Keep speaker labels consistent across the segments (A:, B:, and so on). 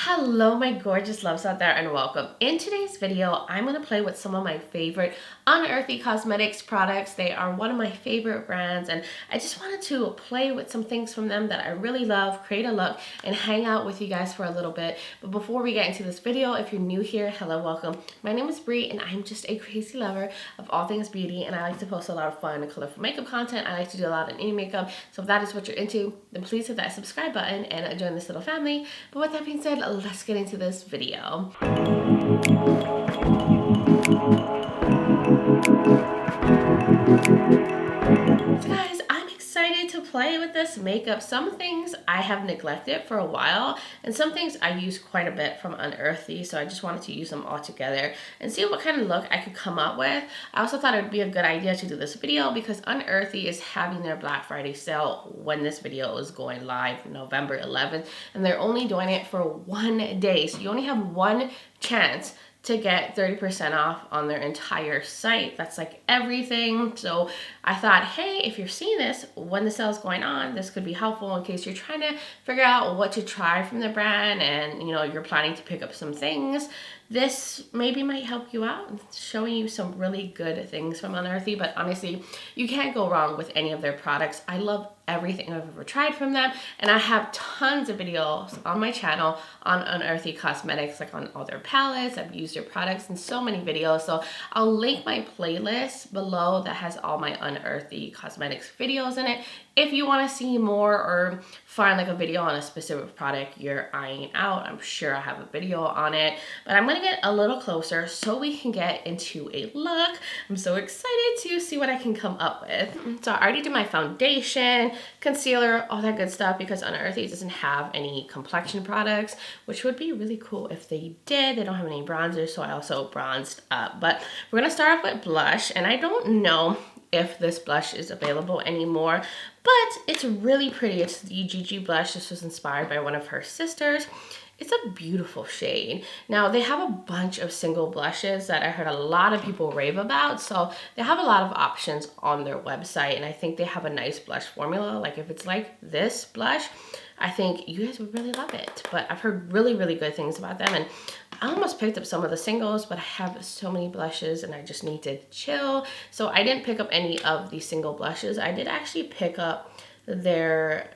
A: Hello my gorgeous loves out there and welcome. In today's video, I'm going to play with some of my favorite Unearthly Cosmetics products. They are one of my favorite brands and I just wanted to play with some things from them that I really love, create a look, and hang out with you guys for a little bit. But before we get into this video, if you're new here, hello, welcome. My name is Bree and I'm just a crazy lover of all things beauty, and I like to post a lot of fun and colorful makeup content. I like to do a lot of indie makeup. So if that is what you're into, then please hit that subscribe button and join this little family. But with that being said, let's get into this video. So guys, I'm excited to play with this makeup. Some things I have neglected for a while, and some things I use quite a bit from Unearthly, so I just wanted to use them all together and see what kind of look I could come up with. I also thought it would be a good idea to do this video because Unearthly is having their Black Friday sale when this video is going live, November 11th, and they're only doing it for 1 day, so you only have one chance to get 30% off on their entire site. That's like everything. So I thought, hey, if you're seeing this when the sale is going on, this could be helpful in case you're trying to figure out what to try from the brand and you're planning to pick up some things. This maybe might help you out, showing you some really good things from Unearthly. But honestly, you can't go wrong with any of their products. I love everything I've ever tried from them, and I have tons of videos on my channel on Unearthly Cosmetics, like on all their palettes. I've used their products in so many videos, so I'll link my playlist below that has all my Unearthly Cosmetics videos in it if you want to see more or find like a video on a specific product you're eyeing out. I'm sure I have a video on it, but I'm gonna get a little closer so we can get into a look. I'm so excited to see what I can come up with. So I already did my foundation, concealer, all that good stuff, because Unearthly doesn't have any complexion products, which would be really cool if they did. They don't have any bronzers, so I also bronzed up. But we're gonna start off with blush, and I don't know if this blush is available anymore, but it's really pretty. It's the Gigi Blush. This was inspired by one of her sisters. It's a beautiful shade. Now, they have a bunch of single blushes that I heard a lot of people rave about. So they have a lot of options on their website, and I think they have a nice blush formula. Like if it's like this blush, I think you guys would really love it. But I've heard really, really good things about them, and I almost picked up some of the singles, but I have so many blushes and I just need to chill. So I didn't pick up any of the single blushes. I did actually pick up their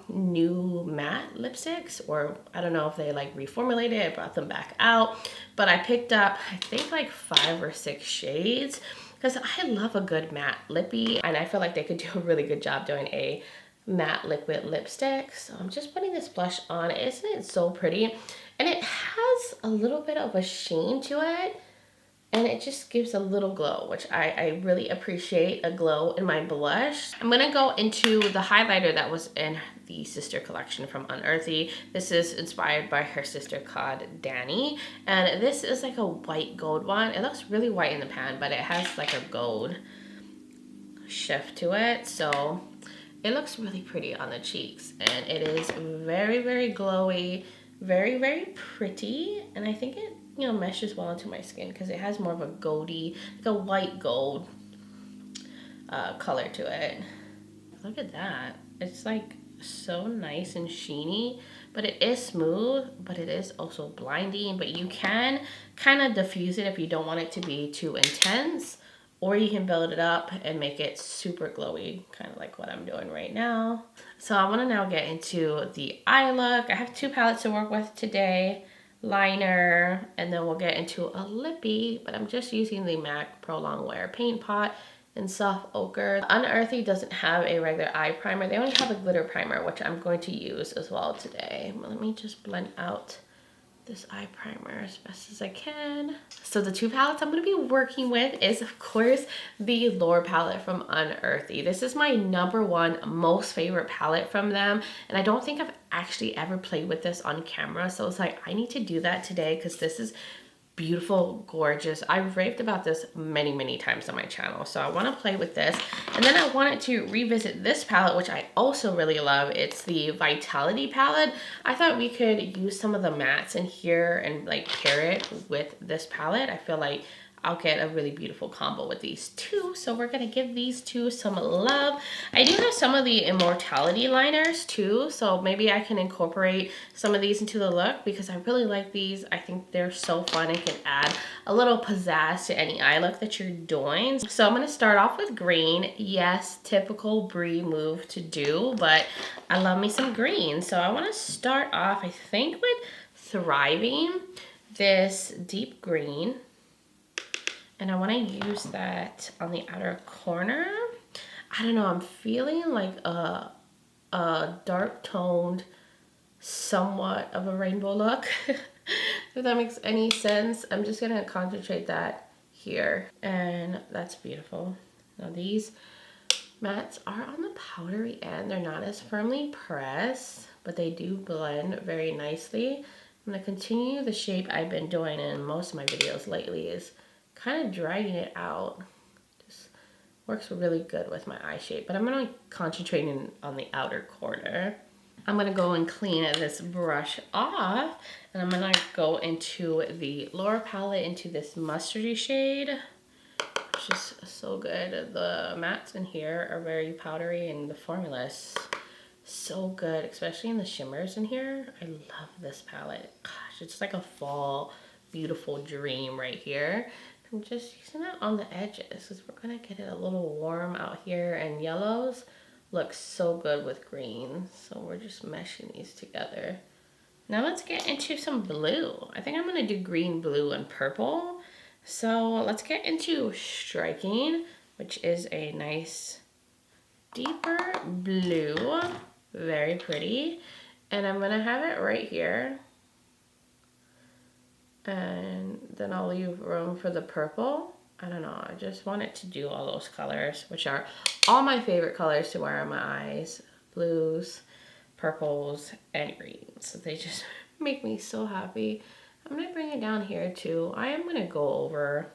A: new matte lipsticks, or I don't know if they like reformulated it, brought them back out, but I picked up I think like 5 or 6 shades because I love a good matte lippy, and I feel like they could do a really good job doing a matte liquid lipstick. So I'm just putting this blush on. Isn't it so pretty? And it has a little bit of a sheen to it, and it just gives a little glow, which I really appreciate a glow in my blush. I'm gonna go into the highlighter that was in the sister collection from Unearthly. This is inspired by her sister called Dani, and this is like a white gold one. It looks really white in the pan, but it has like a gold shift to it, so it looks really pretty on the cheeks, and it is very, very glowy, very, very pretty, and I think it meshes well into my skin because it has more of a goldy, like a white gold color to it. Look at that. It's like so nice and sheeny, but it is smooth, but it is also blinding. But you can kind of diffuse it if you don't want it to be too intense, or you can build it up and make it super glowy, kind of like what I'm doing right now. So I want to now get into the eye look. I have 2 palettes to work with today. Liner, and then we'll get into a lippy, but I'm just using the MAC Pro Longwear Paint Pot in Soft Ochre. Unearthly doesn't have a regular eye primer. They only have a glitter primer, which I'm going to use as well today. Let me just blend out this eye primer as best as I can. So the 2 palettes I'm going to be working with is, of course, the Lure palette from Unearthly. This is my #1 most favorite palette from them, and I don't think I've actually ever played with this on camera, so it's like I need to do that today because this is beautiful, gorgeous. I've raved about this many times on my channel, so I want to play with this. And then I wanted to revisit this palette, which I also really love. It's the Vitality palette. I thought we could use some of the mattes in here and like pair it with this palette. I feel like I'll get a really beautiful combo with these two. So we're gonna give these two some love. I do have some of the Immortality liners too, so maybe I can incorporate some of these into the look because I really like these. I think they're so fun and can add a little pizzazz to any eye look that you're doing. So I'm gonna start off with green. Yes, typical Brie move to do, but I love me some green. So I wanna start off, I think, with Thriving, this deep green. And I want to use that on the outer corner. I don't know, I'm feeling like a dark toned, somewhat of a rainbow look. If that makes any sense. I'm just going to concentrate that here. And that's beautiful. Now these mattes are on the powdery end. They're not as firmly pressed, but they do blend very nicely. I'm going to continue the shape I've been doing in most of my videos lately, is kind of dragging it out. Just works really good with my eye shape, but I'm gonna concentrate on the outer corner. I'm gonna go and clean this brush off, and I'm gonna go into the lower palette into this mustardy shade, which is so good. The mattes in here are very powdery, and the formula is so good, especially in the shimmers in here. I love this palette. Gosh, it's like a fall beautiful dream right here. I'm just using it on the edges because we're gonna get it a little warm out here, and yellows look so good with green. So we're just meshing these together. Now let's get into some blue. I think I'm gonna do green, blue, and purple. So let's get into Striking, which is a nice deeper blue, very pretty. And I'm gonna have it right here. And then I'll leave room for the purple. I don't know, I just want it to do all those colors, which are all my favorite colors to wear on my eyes. Blues, purples, and greens. They just make me so happy. I'm gonna bring it down here too. I am gonna go over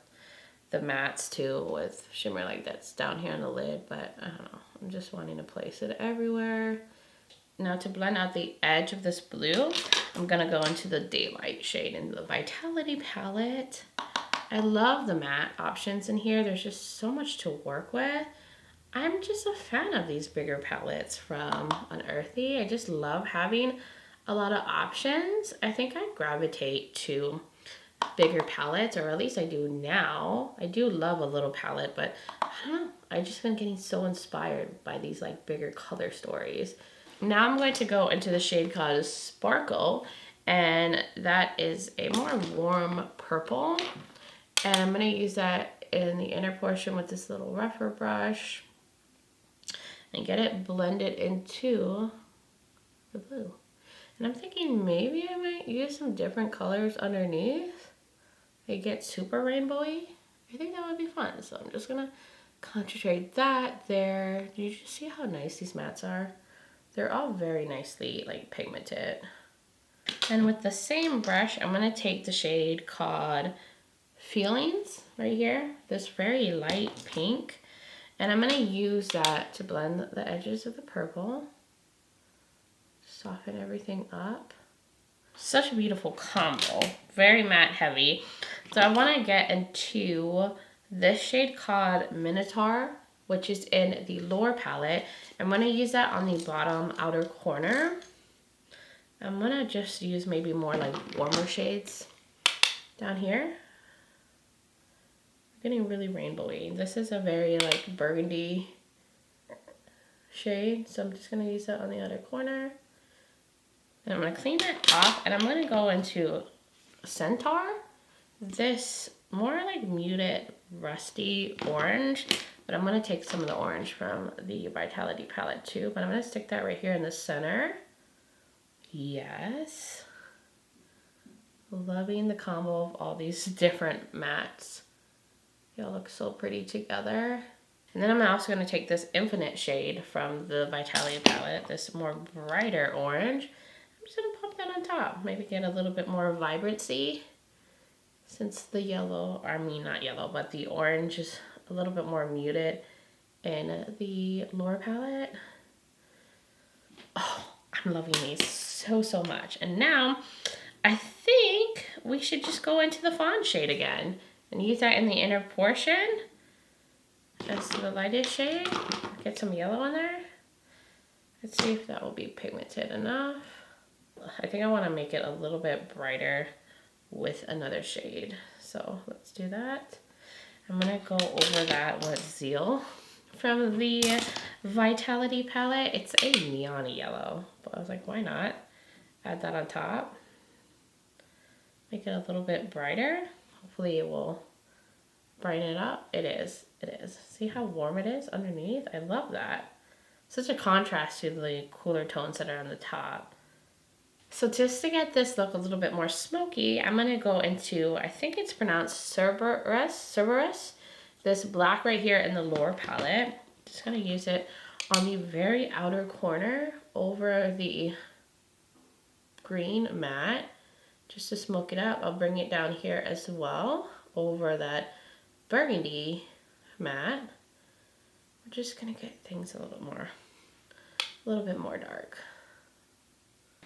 A: the mattes too with shimmer like that's down here on the lid, but I don't know, I'm just wanting to place it everywhere. Now to blend out the edge of this blue, I'm gonna go into the Daylight shade in the Vitality palette. I love the matte options in here. There's just so much to work with. I'm just a fan of these bigger palettes from Unearthly. I just love having a lot of options. I think I gravitate to bigger palettes, or at least I do now. I do love a little palette, but I don't know. I just been getting so inspired by these like bigger color stories. Now I'm going to go into the shade called Sparkle, and that is a more warm purple. And I'm going to use that in the inner portion with this little rougher brush and get it blended into the blue. And I'm thinking maybe I might use some different colors underneath. They get super rainbowy. I think that would be fun. So I'm just going to concentrate that there. Do you just see how nice these mattes are? They're all very nicely like pigmented. And with the same brush, I'm gonna take the shade called Feelings right here, this very light pink, and I'm gonna use that to blend the edges of the purple, soften everything up. Such a beautiful combo, very matte heavy. So I wanna get into this shade called Minotaur, which is in the lower palette. I'm gonna use that on the bottom outer corner. I'm gonna just use maybe more like warmer shades down here. Getting really rainbowy. This is a very like burgundy shade, so I'm just gonna use that on the outer corner. And I'm gonna clean it off, and I'm gonna go into Centaur, this more like muted rusty orange, but I'm gonna take some of the orange from the Vitality palette too, but I'm gonna stick that right here in the center. Yes. Loving the combo of all these different mattes. They all look so pretty together. And then I'm also gonna take this Infinite shade from the Vitality palette, this more brighter orange. I'm just gonna pop that on top, maybe get a little bit more vibrancy, since the yellow, I mean not yellow, but the orange is a little bit more muted in the lower palette. Oh, I'm loving these so much. And now I think we should just go into the fawn shade again. And use that in the inner portion as the lightest shade. Get some yellow in there. Let's see if that will be pigmented enough. I think I want to make it a little bit brighter with another shade. So let's do that. I'm going to go over that with Zeal from the Vitality palette. It's a neon yellow, but I was like, why not? Add that on top. Make it a little bit brighter. Hopefully it will brighten it up. It is. It is. See how warm it is underneath? I love that. Such a contrast to the cooler tones that are on the top. So just to get this look a little bit more smoky, I'm going to go into, I think it's pronounced Cerberus. This black right here in the lower palette. Just going to use it on the very outer corner over the green matte. Just to smoke it up. I'll bring it down here as well over that burgundy matte. We're just going to get things a little bit more dark.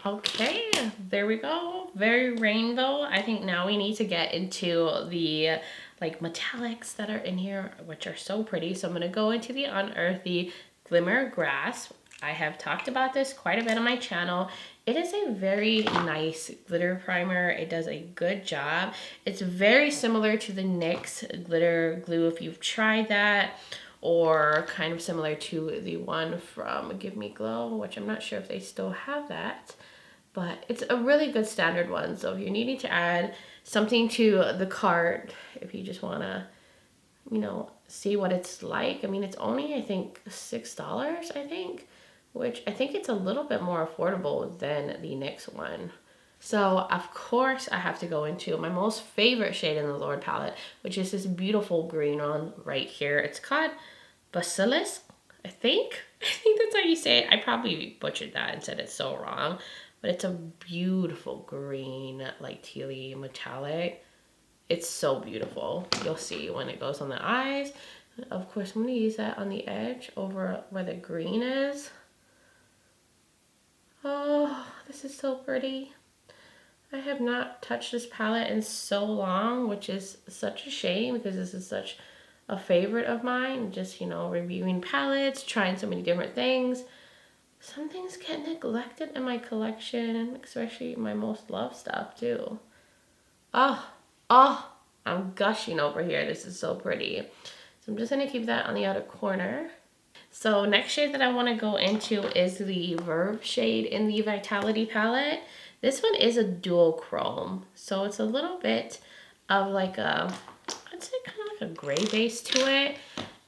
A: Okay, there we go. Very rainbow. I think now we need to get into the like metallics that are in here, which are so pretty. So I'm going to go into the Unearthly Glimmer Grass. I have talked about this quite a bit on my channel. It is a very nice glitter primer. It does a good job. It's very similar to the NYX glitter glue if you've tried that, or kind of similar to the one from Give Me Glow, which I'm not sure if they still have that. But it's a really good standard one. So if you're needing to add something to the cart, if you just want to, you know, see what it's like. I mean, it's only, I think, $6, I think, which I think it's a little bit more affordable than the NYX one. So, of course, I have to go into my most favorite shade in the Lower palette, which is this beautiful green one right here. It's called Basilisk, I think. I think that's how you say it. I probably butchered that and said it so wrong. But it's a beautiful green, like tealy metallic. It's so beautiful. You'll see when it goes on the eyes. Of course, I'm going to use that on the edge over where the green is. Oh, this is so pretty. I have not touched this palette in so long, which is such a shame because this is such a favorite of mine. Just, you know, reviewing palettes, trying so many different things. Some things get neglected in my collection, especially my most loved stuff too. Oh, I'm gushing over here. This is so pretty. So I'm just going to keep that on the outer corner. So next shade that I want to go into is the Verve shade in the Vitality palette. This one is a dual chrome. So it's a little bit of like a, I'd say kind of like a gray base to it.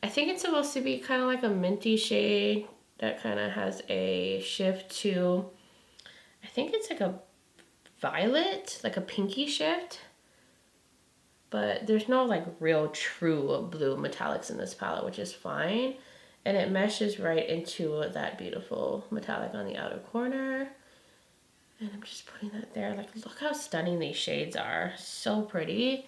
A: I think it's supposed to be kind of like a minty shade that kind of has a shift to, I think it's like a violet, like a pinky shift. But there's no like real true blue metallics in this palette, which is fine. And it meshes right into that beautiful metallic on the outer corner. And I'm just putting that there. Like, look how stunning these shades are. So pretty.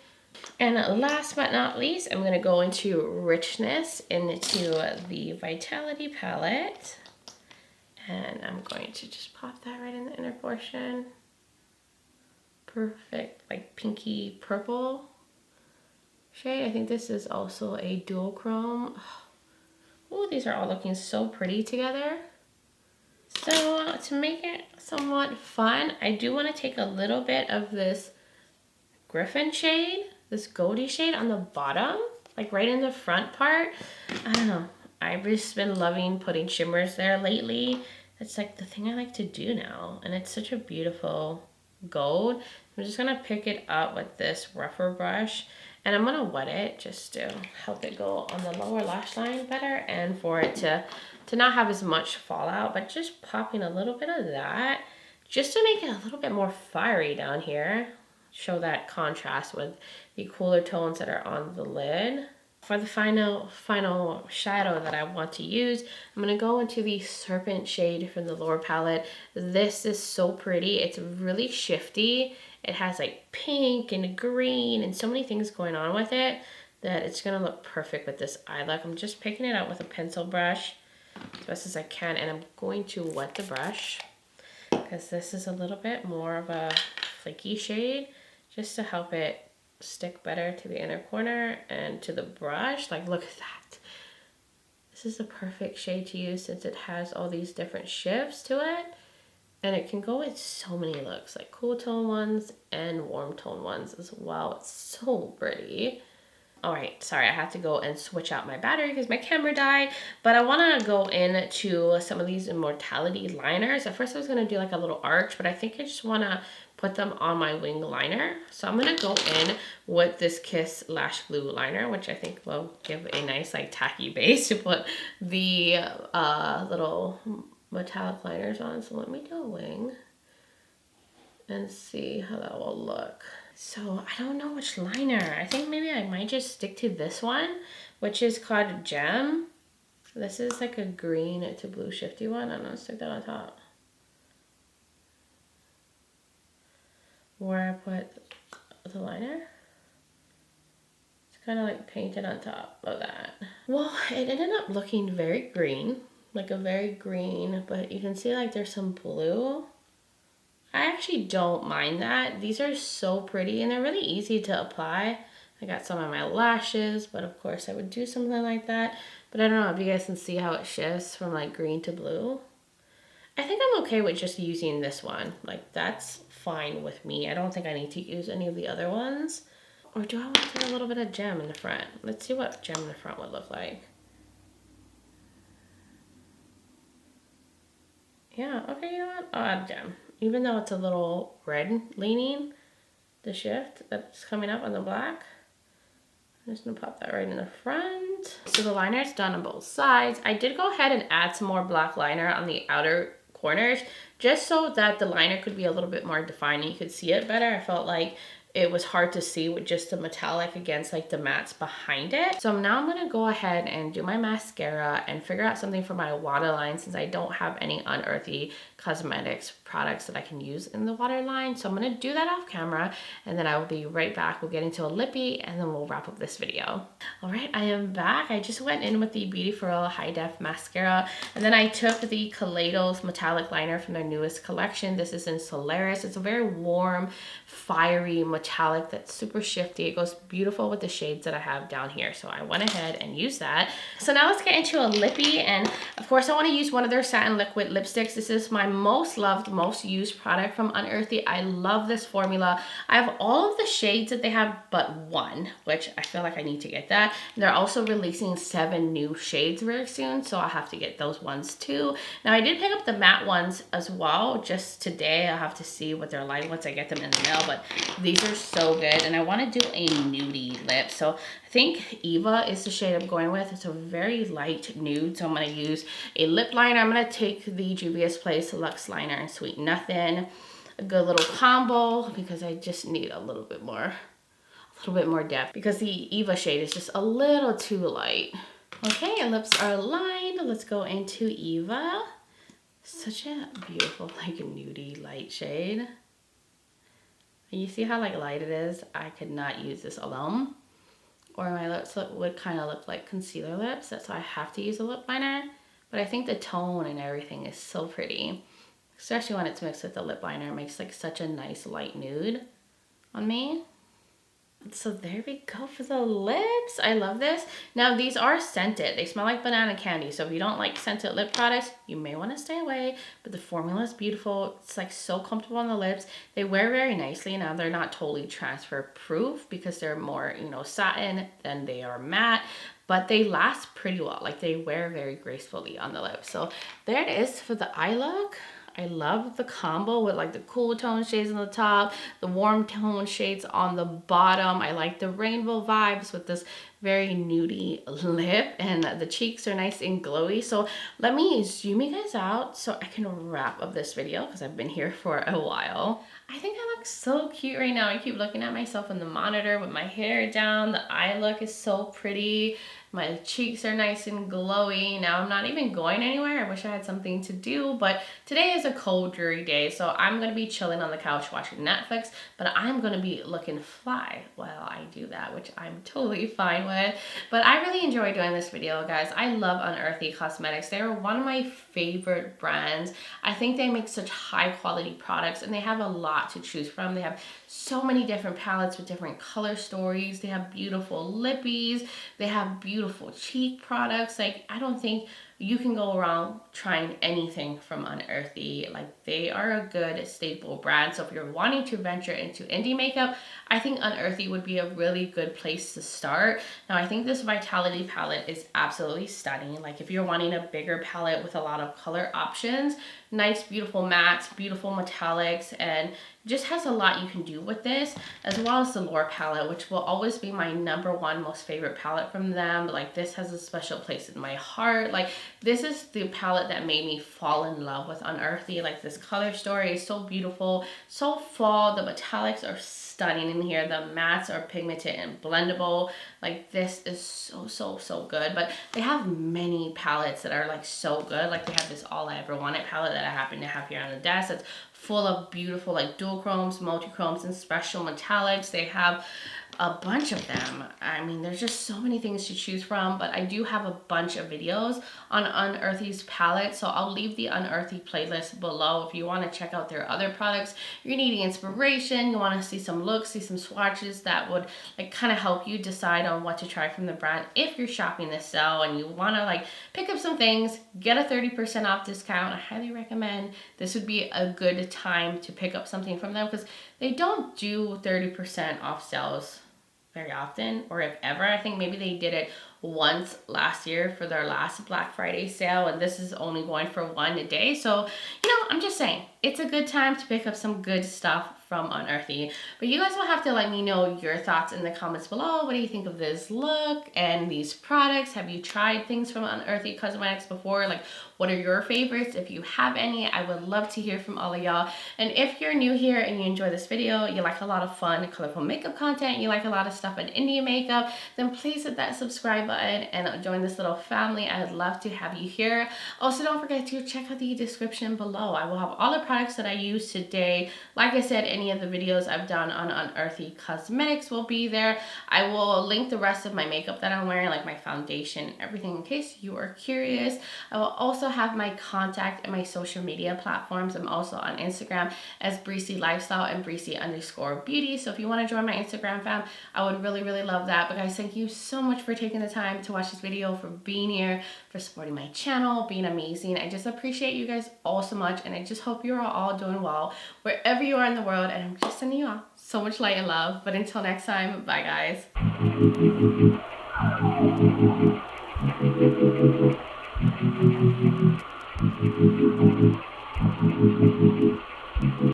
A: And last but not least, I'm going to go into richness into the Vitality palette. And I'm going to just pop that right in the inner portion. Perfect, like pinky purple shade. I think this is also a dual chrome. Oh, these are all looking so pretty together. So to make it somewhat fun, I do want to take a little bit of this Griffin shade, this goldy shade on the bottom, like right in the front part. I don't know. I've just been loving putting shimmers there lately. It's like the thing I like to do now. And it's such a beautiful gold. I'm just going to pick it up with this rougher brush. And I'm going to wet it just to help it go on the lower lash line better. And for it to not have as much fallout. But just popping a little bit of that. Just to make it a little bit more fiery down here. Show that contrast with the cooler tones that are on the lid. For the final shadow that I want to use, I'm going to go into the Serpent shade from the lower palette. This is so pretty. It's really shifty. It has like pink and green and so many things going on with it that it's going to look perfect with this eye look. I'm just picking it up with a pencil brush as best as I can, and I'm going to wet the brush because this is a little bit more of a flaky shade just to help it stick better to the inner corner and to the brush. Like, look at that. This is the perfect shade to use since it has all these different shifts to it. And it can go with so many looks, like cool tone ones and warm tone ones as well. It's so pretty. All right, sorry, I had to go and switch out my battery because my camera died, but I want to go into some of these Immortality liners. At first I was going to do like a little arch, but I think I just want to put them on my wing liner. So I'm going to go in with this Kiss Lash Glue liner, which I think will give a nice like tacky base to put the little metallic liners on. So let me do a wing and see how that will look. So I don't know which liner. I think maybe I might just stick to this one, which is called Gem. This is like a green to blue shifty one. I'm gonna stick that on top. Where I put the liner. It's kind of like painted on top of that. Well, it ended up looking very green, like a very green, but you can see like there's some blue. I actually don't mind that. These are so pretty and they're really easy to apply. I got some on my lashes, but of course I would do something like that. But I don't know if you guys can see how it shifts from like green to blue. I think I'm okay with just using this one. Like that's fine with me. I don't think I need to use any of the other ones. Or do I want to put a little bit of gem in the front? Let's see what gem in the front would look like. Yeah, okay, you know what? I'll add gem. Even though it's a little red leaning, the shift that's coming up on the black. I'm just gonna pop that right in the front. So the liner is done on both sides. I did go ahead and add some more black liner on the outer corners, just so that the liner could be a little bit more defined and you could see it better. I felt like it was hard to see with just the metallic against like the mattes behind it. So now I'm gonna go ahead and do my mascara and figure out something for my waterline since I don't have any Unearthly Cosmetics products that I can use in the waterline. So I'm gonna do that off camera and then I will be right back. We'll get into a lippy and then we'll wrap up this video. All right, I am back. I just went in with the Beauty For Real High Def Mascara and then I took the Kaleidos Metallic Liner from their newest collection. This is in Solaris. It's a very warm, fiery metallic that's super shifty. It goes beautiful with the shades that I have down here. So I went ahead and used that. So now let's get into a lippy. And of course I want to use one of their Satin Liquid lipsticks. This is my most loved, most used product from Unearthly. I love this formula. I have all of the shades that they have but one, which I feel like I need to get that. And they're also releasing 7 new shades very soon, so I'll have to get those ones too. Now I did pick up the matte ones as well just today. I'll have to see what they're like once I get them in the mail, but these are so good. And I want to do a nudie lip, so I think Eva is the shade I'm going with. It's a very light nude, so I'm going to use a lip liner. I'm going to take the Juvia's Place Luxe Liner and Sweet Nothing. A good little combo because I just need a little bit more depth because the Eva shade is just a little too light. Okay, our lips are lined. Let's go into Eva. Such a beautiful like nudie light shade. You see how like light it is? I could not use this alone. Or my lips would kind of look like concealer lips. That's why I have to use a lip liner. But I think the tone and everything is so pretty. Especially when it's mixed with the lip liner. It makes like such a nice light nude on me. So there we go for the lips. I love this. Now these are scented. They smell like banana candy. So if you don't like scented lip products, you may want to stay away. But the formula is beautiful. It's like so comfortable on the lips. They wear very nicely. Now they're not totally transfer proof because they're more, you know, satin than they are matte. But they last pretty well. Like they wear very gracefully on the lips. So there it is for the eye look. I love the combo with like the cool tone shades on the top, the warm tone shades on the bottom. I like the rainbow vibes with this very nudie lip, and the cheeks are nice and glowy. So let me zoom you guys out so I can wrap up this video because I've been here for a while. I think I look so cute right now. I keep looking at myself in the monitor with my hair down. The eye look is so pretty. My cheeks are nice and glowy. Now I'm not even going anywhere. I wish I had something to do, but today is a cold, dreary day, so I'm gonna be chilling on the couch watching Netflix, but I'm gonna be looking fly while I do that, which I'm totally fine with. But I really enjoy doing this video, guys. I love Unearthly Cosmetics. They are one of my favorite brands. I think they make such high quality products and they have a lot to choose from. They have so many different palettes with different color stories. They have beautiful lippies. They have beautiful cheek products. Like, I don't think you can go around trying anything from Unearthly. Like, they are a good staple brand. So if you're wanting to venture into indie makeup, I think Unearthly would be a really good place to start. Now, I think this Vitality palette is absolutely stunning. Like, if you're wanting a bigger palette with a lot of color options, nice, beautiful mattes, beautiful metallics, and just has a lot you can do with this, as well as the Lure palette, which will always be my #1 most favorite palette from them. Like, this has a special place in my heart. Like, this is the palette that made me fall in love with Unearthly. Like, this color story is so beautiful, so fall. The metallics are stunning in here. The mattes are pigmented and blendable. Like, this is so good. But they have many palettes that are like so good. Like, they have this All I Ever Wanted palette that I happen to have here on the desk. It's full of beautiful like dual chromes, multi-chromes, and special metallics. They have a bunch of them. I mean, there's just so many things to choose from, but I do have a bunch of videos on Unearthly's palette, so I'll leave the Unearthly playlist below if you want to check out their other products. You're needing inspiration, you want to see some looks, see some swatches that would like kind of help you decide on what to try from the brand. If you're shopping this sale and you want to like pick up some things, get a 30% off discount. I highly recommend this would be a good time to pick up something from them, because they don't do 30% off sales very often, or if ever. I think maybe they did it once last year for their last Black Friday sale, and this is only going for one a day. So, you know, I'm just saying, it's a good time to pick up some good stuff from Unearthly. But you guys will have to let me know your thoughts in the comments below. What do you think of this look and these products? Have you tried things from Unearthly Cosmetics before? Like, what are your favorites? If you have any, I would love to hear from all of y'all. And if you're new here and you enjoy this video, you like a lot of fun, colorful makeup content, you like a lot of stuff in Indian makeup, then please hit that subscribe button and join this little family. I'd love to have you here. Also, don't forget to check out the description below. I will have all the products that I used today. Like I said, any of the videos I've done on Unearthly Cosmetics will be there. I will link the rest of my makeup that I'm wearing, like my foundation, everything, in case you are curious. I will also have my contact and my social media platforms. I'm also on Instagram as Breezy Lifestyle and Breezy_Beauty. So if you want to join my Instagram fam, I would really love that. But guys, thank you so much for taking the time to watch this video, for being here, for supporting my channel, being amazing. I just appreciate you guys all so much, and I just hope you're all doing well wherever you are in the world, and I'm just sending you all so much light and love. But until next time, bye guys.